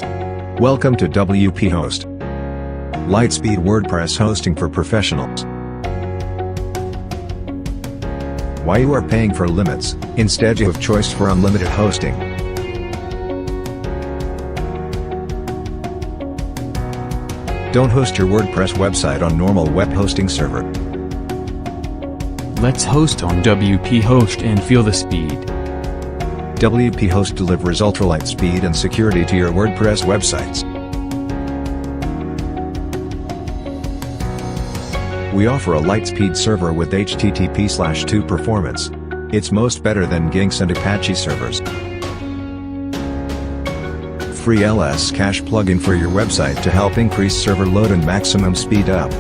Welcome to wphost. Lightspeed WordPress hosting for professionals. Why you are paying for limits, instead you have choice for unlimited hosting. Don't host your WordPress website on normal web hosting server. Let's host on wphost and feel the speed. wphost delivers ultralight speed and security to your WordPress websites. We offer a Lightspeed server with HTTP/2 performance. It's most better than Nginx and Apache servers. Free LS cache plugin for your website to help increase server load and maximum speed up.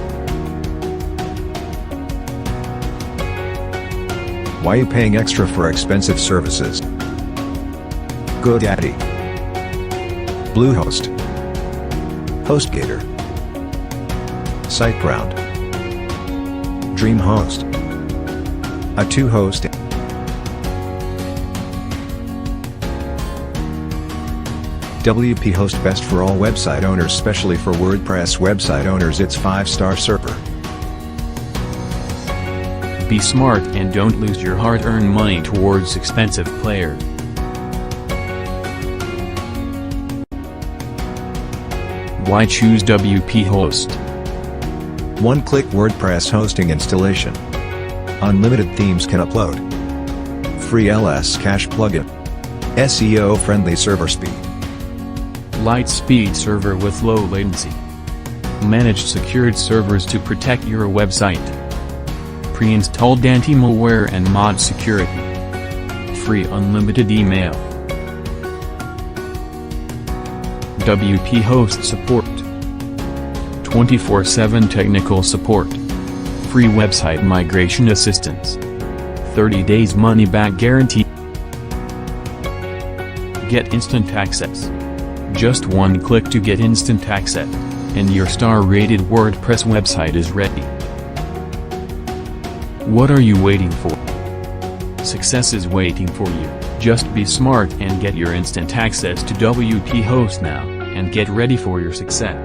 Why you paying extra for expensive services? GoDaddy, Bluehost, HostGator, SiteGround, DreamHost, Upto hosting. wphost best for all website owners, especially for WordPress website owners. It's 5-star server. Be smart and don't lose your hard-earned money towards expensive players. Why choose wphost? One-click WordPress hosting installation. Unlimited themes can upload. Free LS cache plugin. SEO-friendly server speed. Lightspeed server with low latency. Managed secured servers to protect your website. Pre-installed anti-malware and mod security. Free unlimited email. wphost support. 24/7 technical support. Free website migration assistance. 30 days money back guarantee. Get instant access. Just one click to get instant access, and your star-rated WordPress website is ready. What are you waiting for? Success is waiting for you. Just be smart and get your instant access to wphost now, and get ready for your success.